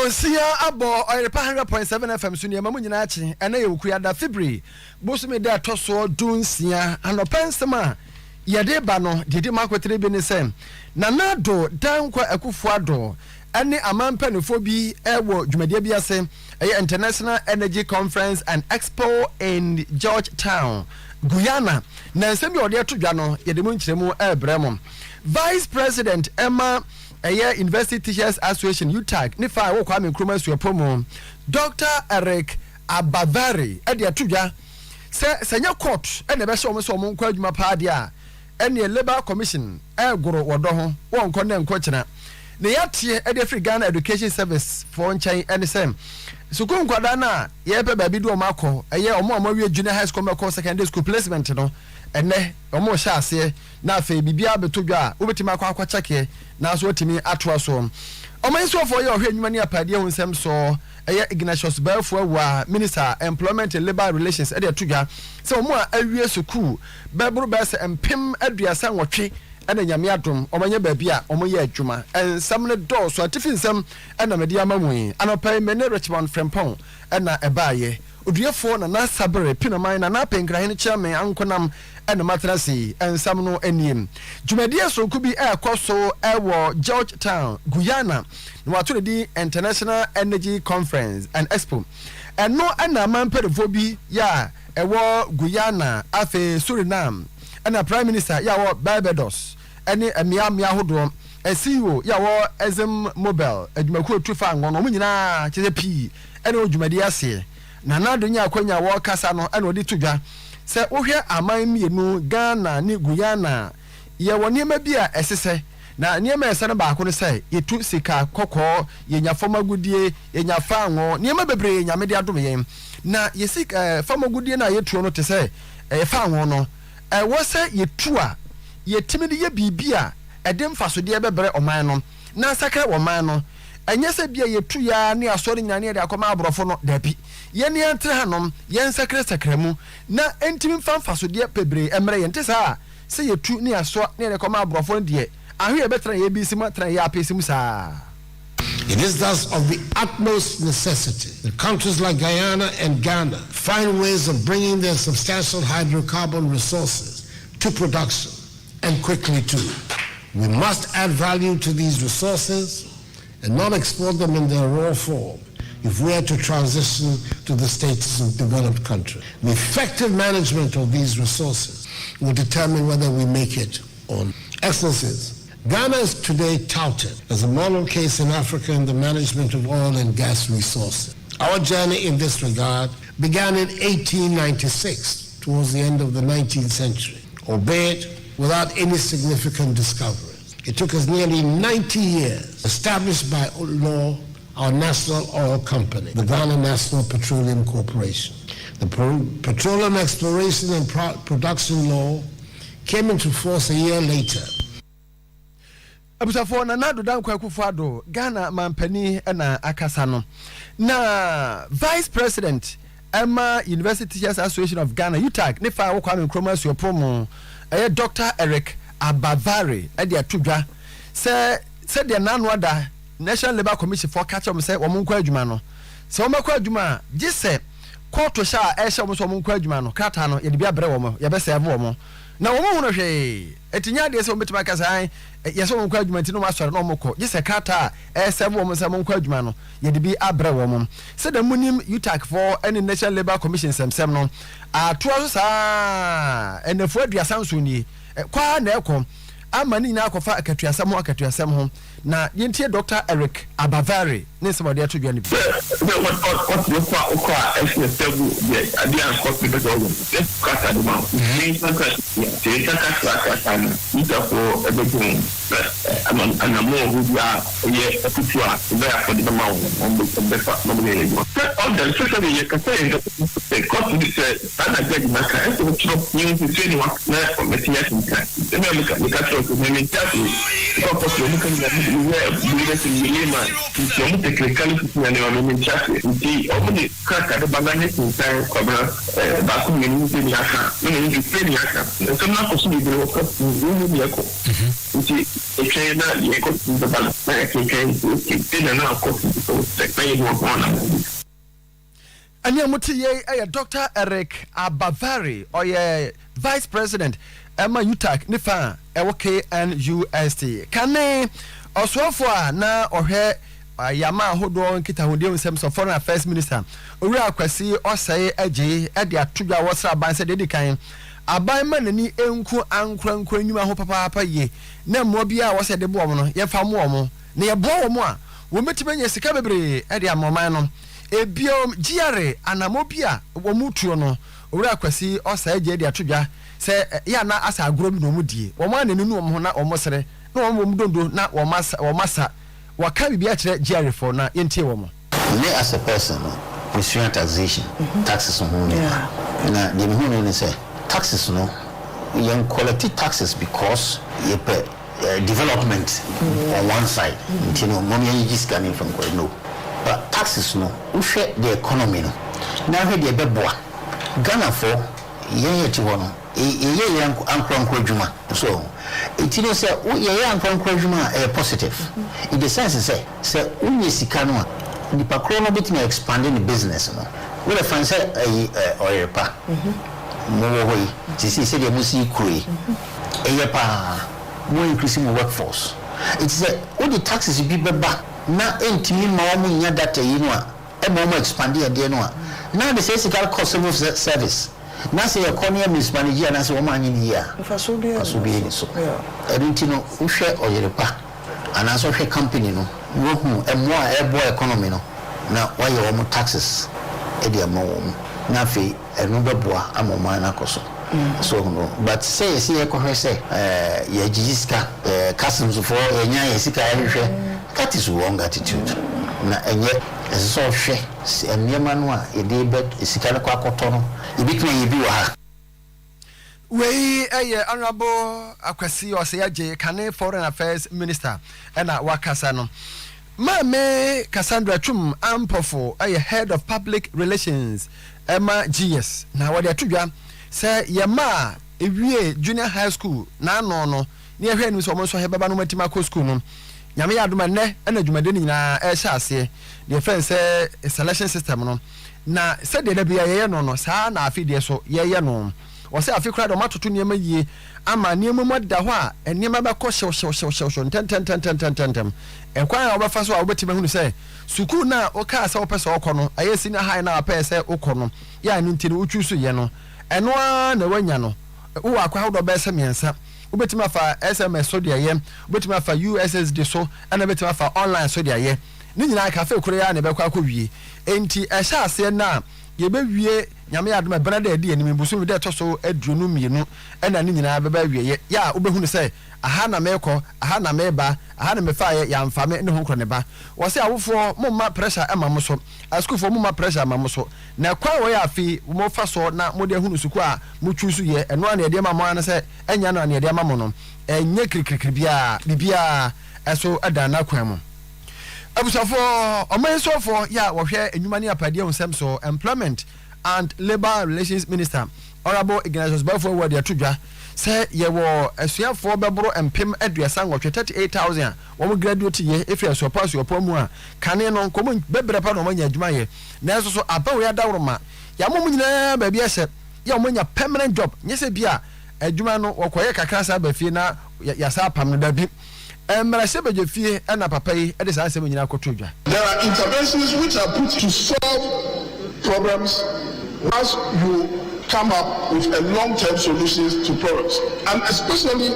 Donsia abo oyerepa 100.7 FM so niema munyina achi ena ye okuada February bosume da toso donsia anopensema yede ba no dede makotere bi ne sem na nado dankwa akufuado ene amampanifo bi ewo dwumadie bi ase International Energy Conference and Expo in Georgetown Guyana na nsem bi ode to dwa no yede mu nkyeremu ebremo Vice President Emma University Teachers Association UTAG ni fa wo kwa Nkrumah suapomo Dr. Eric Abavari e de atudwa se nya court e na be se so mo nkwa adwuma pa de a ene Labour Commission e goro wodo ho won ko na nko kina ne yatie e de free Ghana Education Service for nchen ene sem sukun nkwada na ye pe ba bi do makọ eye omo wi junior high school makọ secondary school placement no ene omo sha ase na afa bibia betodwa obetima akwa cheke na so otimi atoa so omo nso for ye ohwe nwuma ni apade ho nsem so eye Ignatius Balfo wa Minister Employment and Labour Relations e de todwa se omo a awie sukuu beburu be se empem aduasa nwotwe ena nyame adom omanye baabi a omoye adwuma ensam ne do so atifi nsam ena mede amamu anopai mene Richmond Frempong ena ebaaye oduefo na na sabere pinaman na na penkra hene chairman ankonam ena matrasi ensam no eniem dwumadie so kubi ekoso ewo Georgetown Guyana no wato di International Energy Conference and Expo eno ena mampedefo bi ya ewo Guyana afe Suriname ena Prime Minister ya wo Barbados ene amia hodo CEO ya wo Ezem Mobile adwumaku tufa ngo no munyina cheze pi ene odwumadi ase na nado nya akwanya wo kasa no ene odi tudwa se wohwe aman mienu Ghana ni Guyana ye woniema bia esese na niema ese no baako no se yetu sika kokko yenya famagudie yenya fango niema bebre nyamede adom yen na yesika famagudie na yetuo no te se fango no wose yetu a yetimi de ye bibia edem fasode bebre oman no na sakra oman no enye se bia yetu ya ne asori nyane de akoma abrofo no dabi ye ne entre hanom ye nsakra sakramu na entimi fasode pebre emre ye ntesa se yetu ne aso ne de akoma abrofo de ahwe betra ye bisima tra ye apesimu sa. It is thus of the utmost necessity that countries like Guyana and Ghana find ways of bringing their substantial hydrocarbon resources to production, and quickly too. We must add value to these resources and not export them in their raw form if we are to transition to the status of developed country. The effective management of these resources will determine whether we make it or not. Excellencies, Ghana is today touted as a model case in Africa in the management of oil and gas resources. Our journey in this regard began in 1896, towards the end of the 19th century, albeit without any significant discoveries. It took us nearly 90 years, established by law, our national oil company, the Ghana National Petroleum Corporation. The Petroleum Exploration and Production Law came into force a year later. Abusafo na nado dan kwa kufuado Ghana mampani na akasano na Vice President Emma University Teachers Association of Ghana UTAG ne fa wo kwa Nkrumah suapomo Dr. Eric Abavari e de atudwa se de nanu ada National Labour Commission for catch am say wo nkwa adwuma no se wo makwa adwuma gise court sha e hye wo so wo nkwa adwuma no krata no ye de bia bre wo mo ye be serve wo mo na wo hu no hwe etinya de se wo betima kasa ye so wo nkwa adwuma ntino masore no moko gise krata e serve wo mo se wo nkwa adwuma no ye de bi abre wo mo se da munim UTAC for any National Labour Commission semsem no atoa so sa enefo aduasa so ni kwa na ekom amani na akofa akatuasam ho na yentie Dr. Eric Abavari ne semode atodwa ni what you for extable the idea of the program kata de ma ni kata ya kata ita for everything anamo hubia ye atua be for the ma on the befa no be ego all the social ye kata the cost this ana get na ka eso tro ni se anyone na metia sinka me kata ko me menta ko ko ni kan leaders in the layman. It's almost technicality and I'm traffic. The only crack at the banana in time, back in the Yaka, when you pay Yaka. So now, possibly, the work of the Yako. The trainer, the Echo, the banana, and now, of course, the pay one. And you're Muti, Dr. Eric Abavari, or Vice President. Emma Utak Nifa KNUST. Kane Oswafo na ohe yama hodo nkita hodi onsem so foreign affairs minister. Ori akwasi osai age e de atodwa wosra ban se dedi kan. Aban manani enku ankran nyuma ho papa ye. Na mo bia wo se de bo mo no ye fa mo mo. Na ye bo wo mo a wo metime nya sika bebre e de amoman no. Ebio giare anamobia wo mutuo no. Ori akwasi osai age de atodwa se ya na asa agro bi no mudie wo ma nanu no mo na o mosere na wo mo dondo na wo masa waka bibia kire GR4 na yentie wo mo me as a person pursuing taxation taxes on na the me no say taxes no you collect taxes because you pay development on one side you know money you just coming from no but taxes no we share the economy no na we dey beboa Ghana for yeyeti wono ye ankronkro djuma so it you say ye ankronkro djuma positive in the sense say unye sika no a nipa kro no betime expanding the business no we find say oyepa mo wo yi tisi say the musi kuri eyepa mo increase mo workforce it say all the taxes be beba na entimi ma mo nya data yi no a e mo expand e de no a now the say sika cost of service na say economy mismanage na say wo ma nyi ya faso bi ni so edinti no uhwe oyerepa ana so hwe company no wo hu emo a ebo economy no na why wo taxes e de amo wo na fe enu beboa amoma na koso so no but say e ko hwe say ye jijiska customs for enya ye sika hwe that is wrong attitude na enye so hwe eniema no a e de bet sika no kwa akoto no we honorable Akwasi Oseyaje Kane foreign affairs minister ena wakasa no Mame Cassandra Chum Ampofo head of public relations Emma GS na wade atudwa say yema ewie junior high school na no ne ehwe ni so mo so hebaba no matima ko school no nyame yadoma ne ena dwumade ni na e hye ase the friend say selection system no na se de bia ye no saa na afide so ye no wo se afi kra do matoto niam yie ama niam mu da ho a niam ba ko hyew ten ekwan a obafa so a obeti mahunu se sukuu na o ka se opese okọ ayesi na high na apese okọ no ya ni ntini utwu so ye no eno a na wanya no wo akwa ho do be se miensa obeti mafa SMS so de ye obeti mafa USSD so ana obeti mafa online so de ye ni nyina cafe kure ya na be kwa wie enti ehya ase na ye be wie nyame adoma brada edi enim busu de toso aduonu mienu ena ni nyina be ba wie ya obehunu se aha na meko aha na meba aha na mefa ya mfame ne ho nkro ne ba wo se awofo momma pressure ema mo so askufo momma pressure ema mo so na kwa wo ya afi mo fa so na mo de hunu suku a mo twusu ye eno na de ma mo an se enya no na de ma mo no enye krikrikri bia eso adana kwan mo abusafo omansofo ya wo hwe enwuma ne apade onsem so employment and labor relations minister honorable Ignatius Bafo word ya tudwa say ye wo asuafo bebro empem aduasa nwotwe 38000 wo graduate ye efi aso pass yo pomu a kane no komo bebre pa no manya adwuma ye na so aba we adawroma ya mom nyina ba bi ese ya manya permanent job nyese bia adwuma no wokoye kakra sa ba fie na ya sa pam no da bi emra se beje fie na papa yi e de sa se nyina akotodwa. There are interventions which are put to solve problems once you come up with a long-term solutions to problems, and especially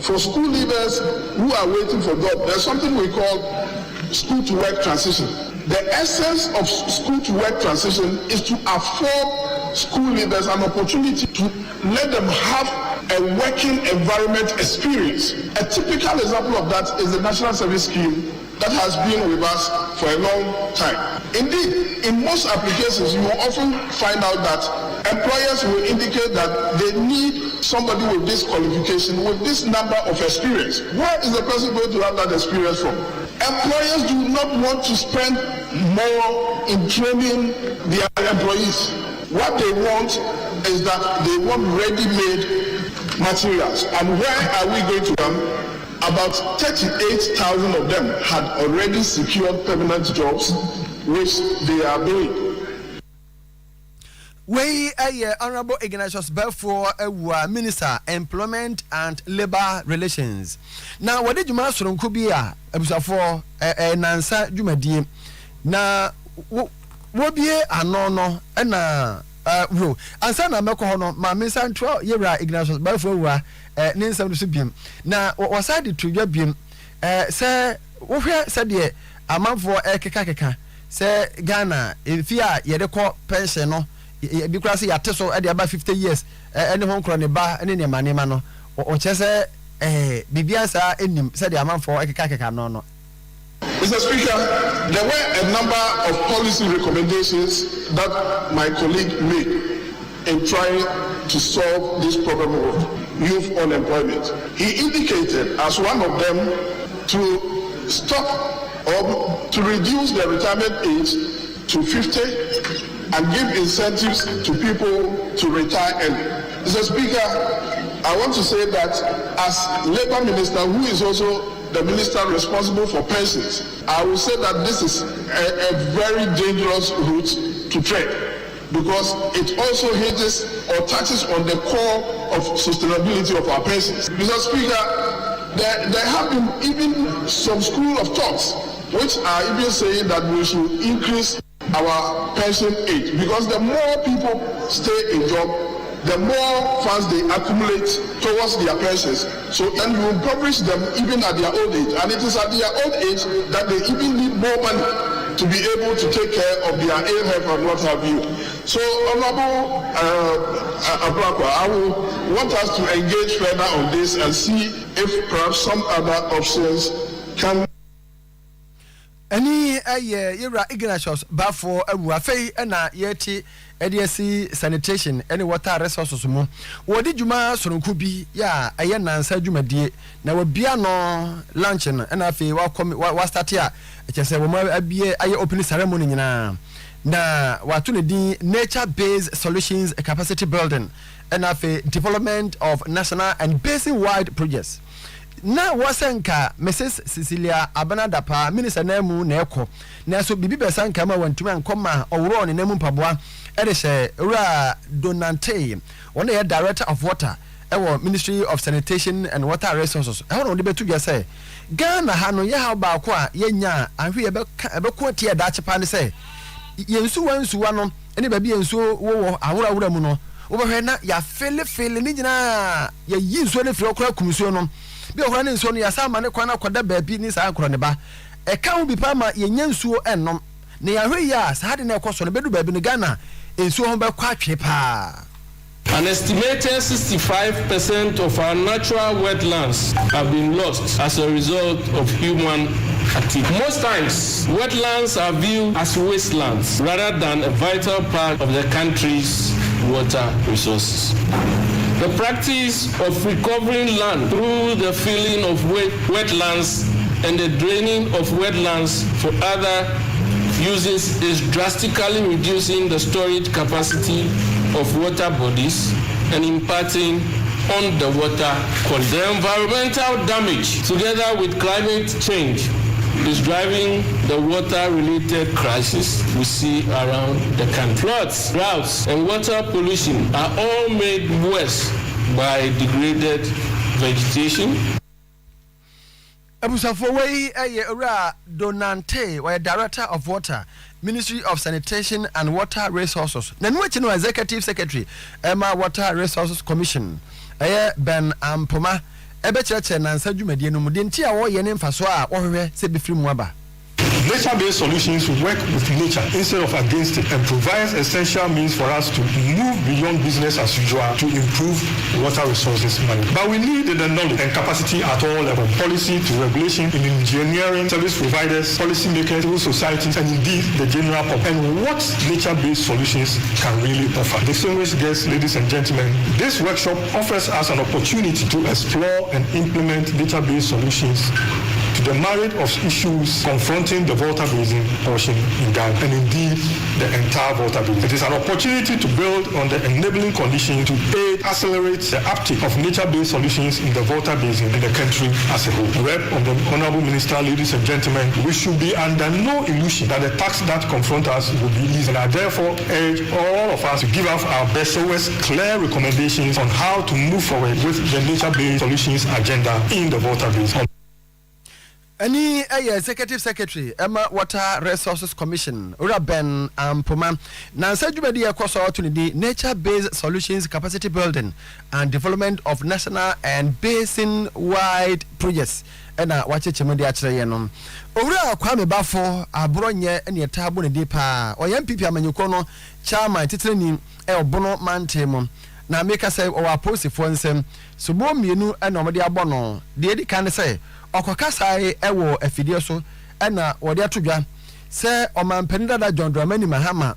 for school leaders who are waiting for God. There's something we call school to work transition. The essence of school to work transition is to afford school leaders an opportunity to let them have a working environment experience. A typical example of that is the National Service Scheme that has been with us for a long time. Indeed, in most applications, you will often find out that employers will indicate that they need somebody with this qualification, with this number of experience. Where is the person going to have that experience from? Employers do not want to spend more in training their employees. What they want is that they want ready-made materials. And where are we going to them? About 38,000 of them had already secured permanent jobs, which they are doing. We Honorable Ignatius Belfort, Minister, Employment and Labor Relations. Now, what did you master on Kubia, Abusafo, Nansa Jumadi? Now, what be a no, and ro ansana meko hono ma me santro yewra Ignatius Belfort ne nsam so biem na wasade tudwa biem se wo hwe se de amanfo keka se Ghana efi a yede ko pension no bi kura se yate so de aba 50 years ene ho nkro ne ba ene ne manema no o chese bibia sa enim se de amanfo keka no. Mr. Speaker, there were a number of policy recommendations that my colleague made in trying to solve this problem of youth unemployment. He indicated as one of them to stop or to reduce the retirement age to 50 and give incentives to people to retire early. Mr. Speaker, I want to say that as Labour Minister, who is also the minister responsible for pensions, I will say that this is a very dangerous route to tread because it also hinges or touches on the core of sustainability of our pensions. Mr. Speaker, there have been even some school of thoughts which are even saying that we should increase our pension age because the more people stay in job, the more funds they accumulate towards their pensions. So then you will publish them even at their old age. And it is at their old age that they even need more money to be able to take care of their ill health and what have you. So, Honorable Ablakwa, I will want us to engage further on this and see if perhaps some other options can. Any yewra Ignatius Belfort awuafei na yeti EDC sanitation any water resources mu wodi djuma soronku bi ya aye nansa djumadie na wabia no lunch no na afei wa start a ekese wo ma abie aye opening ceremony nyina na watu ne din nature based solutions capacity building and afei development of national and basin wide projects. Na wasanka Mrs. Cecilia Abanadapa minister namu na eko na so bibi besanka ma wantumi ankoma owro ne namu mpaboa edehye ura Donante one ye director of water ewo Ministry of Sanitation and Water Resources ewo no de betu bia say Ghana ha no ye ha ba ko a yenya ahwe ebe ko tie da chepa ne say yensuwa no ene ba bi yensu wo awura mu no wo behwe na ya fele ni nyina ya yinsu ne fere okra kumsuo no bi ohora ne nsuo no ya sama ne kwana koda baabi ni saa akro ne ba e ka ho bi pa ma yenya nsuo ennom ne ya hwe ya saa de na ekoso no bedu baabi ne Ghana nsuo ho be kwa atwe pa. An estimated 65% of our natural wetlands have been lost as a result of human activity. Most times, wetlands are viewed as wastelands rather than a vital part of the country's water resources. The practice of recovering land through the filling of wetlands and the draining of wetlands for other uses is drastically reducing the storage capacity of water bodies and impacting on the water quality. The environmental damage, together with climate change, is driving the water-related crisis we see around the country. Floods, droughts, and water pollution are all made worse by degraded vegetation. Abusafo wei ura Donante wa director of water Ministry of Sanitation and Water Resources na nwechi no executive secretary Emma Water Resources Commission Ben Ampoma ebe chereche na nsa dwumadie no mu de ntia wo ye ne mfaso a wo hwehwe se befiri mu aba. Nature-based solutions work with nature instead of against it and provides essential means for us to move beyond business as usual to improve water resources management. But we need the knowledge and capacity at all levels, policy to regulation, in engineering, service providers, policymakers, civil societies, and indeed the general public. And what nature-based solutions can really offer. Distinguished guests, ladies and gentlemen, this workshop offers us an opportunity to explore and implement nature-based solutions to the myriad of issues confronting the Volta Basin portion in Ghana and indeed the entire Volta Basin. It is an opportunity to build on the enabling conditions to aid, accelerate the uptake of nature-based solutions in the Volta Basin and the country as a whole. Rep of the Honorable Minister, ladies and gentlemen, we should be under no illusion that the tasks that confront us will be easy, and I therefore urge all of us to give us our best towards clear recommendations on how to move forward with the nature-based solutions agenda in the Volta Basin. Any executive secretary Emma Water Resources Commission ora Ben Ampoma na sajubadi akoso opportunity nature-based solutions capacity building and development of national and basin wide projects ena wacheche mudi achire ye no owura Kwame Bafo abronye ene tabo ne dipa oyam pipi amanyuko no chairman titreni obono mantemo na make say o aposifo nsem subo mienu ena omode abono de edi kan say okokasai ewo afidie so ena wode atodwa se omampani dada John Dramani Mahama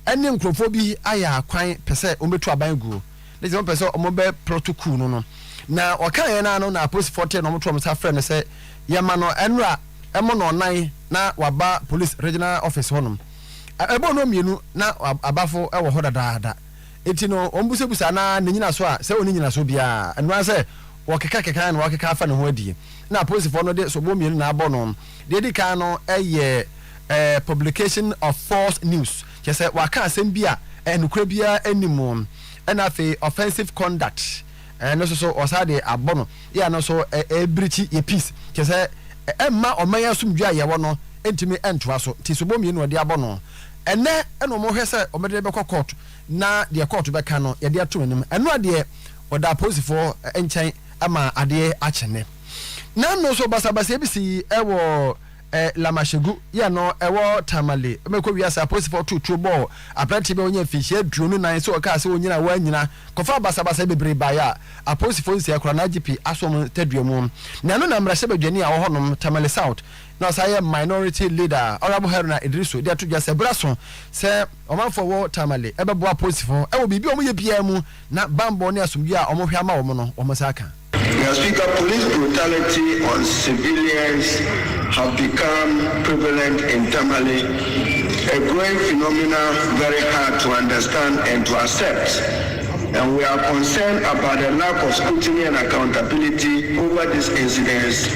ene nkrofo bi aya akwan pese ometu aban guo ne se pese omobe protocol no na okan na no na post 40 no moto omsa frɛ ne se yema no enra emo no nan na waba police regional office honom ebo no mienu na abafo ewo ho dadaada enti no ombusebusa na nyina so a se oni nyina so bia enwa se wakeka na wakeka afa ne ho adie na police for no de so bomienu na abo no de di kan no publication of false news kese waka asem bia enukura bia animum na fe offensive conduct no so osade abo no ya no so ebrichi ye peace kese emma omanya sumdwa ye wo no entimi entoa so ti so bomienu de abo no ene eno mo hwese omede be court na de court be ka no ye de ato anim eno ade oda police for enchen ama ade achene na no so basabasa ebisi ewo lamashegu ya no ewo tamale meko wiasa police for two ball apprenti be onye fishi aduonu nan so ka se onyina wa nyina kofa basabasa bebre ba ya police for nsia kora na GP asom taduamu na no na mrahye badwani a wo honom tamale south na say minority leader Honorable Haruna Idrisu de atudwa se braso se omanfo wo tamale ebebo police for ewo bibi omo ye bia mu na bambo ne asomdua a omo hwe ama wo no omo saka. Mr. Speaker, police brutality on civilians have become prevalent in Tamale, a growing phenomenon very hard to understand and to accept. And we are concerned about the lack of scrutiny and accountability over these incidents,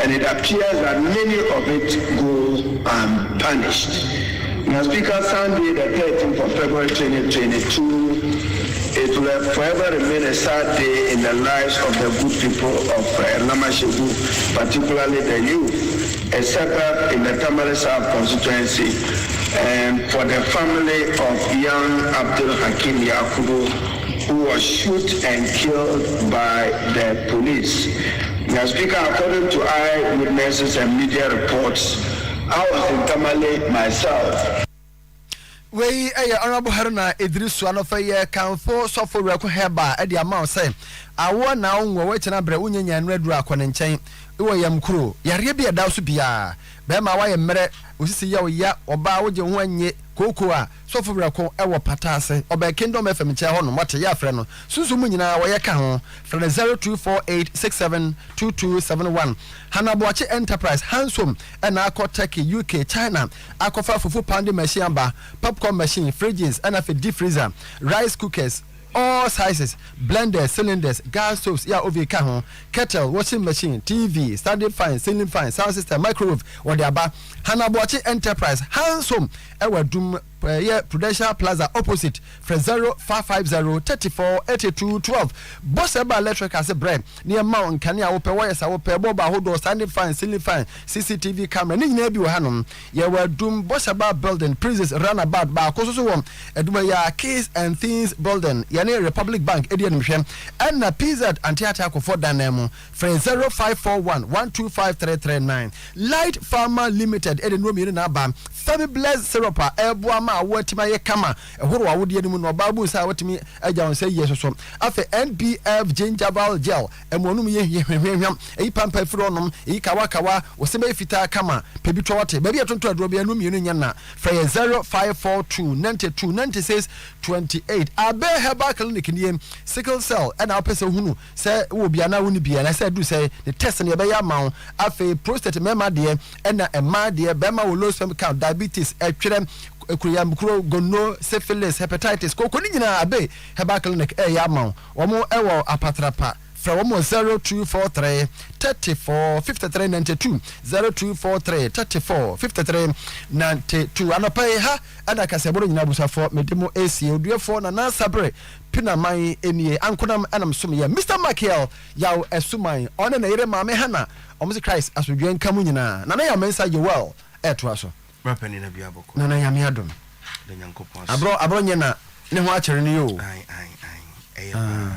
and it appears that many of it go unpunished. Mr. Speaker, Sunday, the 13th of February 2022, it will forever remain a sad day in the lives of the good people of Lamashegu, particularly the youth, a setback in the Tamale South constituency, and for the family of young Abdul Hakim Yakubu, who was shot and killed by the police. Mr. Speaker, according to eyewitnesses and media reports, I was in Tamale myself. We Honorable Haruna Idrisu anofaye kanfo sofo reko heba e dia ma say awo na onwo we chena bre unyanya nreduru akone nchen wo yam kuro yare bia da so bia be ma wa ye mere osisi ya oya oba wo je ho anye koko a sofo reko e wo patase oba Kingdom FM che ho no mote ya frɛ no sunsumu nyina wo ye ka ho frɛ 0248672271 Hanaboache Enterprise handsome and akọ Turkey UK China akọfa fufu pounding machine ba popcorn machine fridges and a deep freezer rice cookers all sizes blenders cylinders gas stoves ya oven ka ho kettle washing machine TV standing fan ceiling fan sound system microwave or the aba Hanaboache Enterprise handsome ewa dum Prudential Plaza opposite for 0550-348212. Boss Eba Electric as a brand near Mount Kanya Ope Wires, Ope Boba Hodo, standing fine, ceiling fine, CCTV camera, Nina Hanum. You were doomed Boss Eba building, Princess Runabout, Bakoso, Edumaya Case and Things building, Yane Republic Bank, Edian Mishem, and a PZ and Theatre for Danemo, for 0541-125-339. Light Farmer Limited, Eden Nabam, Family Bless Seropa, Airboama, Watima Kama, Huru Awudi Babu Sa Watimi, Ajan say yes or so. After NBF Gingival Gel, and Monumi, a pampa fronum, e Kawakawa, Waseme Fita Kama, Pebitote, maybe a 20 Robianum Union, for 0542-92-96-28. Abe Heba Clinic in sickle cell, and our person who say, will be an Awunibi, and I said, do say, the test in the Bayamount, Afe prostate mema dear, and a ma dear, Bema will lose some count, diabetes, Kuyamkro, gono, syphilis, hepatitis, Kokonina Abe, Heba Clinic, Yamount, or more ewa apatrapa. From 0243 34 53 92 0243 34 53 92 anopay ha ana kaseboro nyina busa for medemo AC oduefo na nasabre pina man enie ankonam anam som ya Mr Michael yaw esuman ona na yere ma me hana omuzi Christ asodwen kamu nyina na ya mensa ye well eto aso mapani na bia boko na ya me adom de nyankopon abro nyena ne ho akere ne yo ai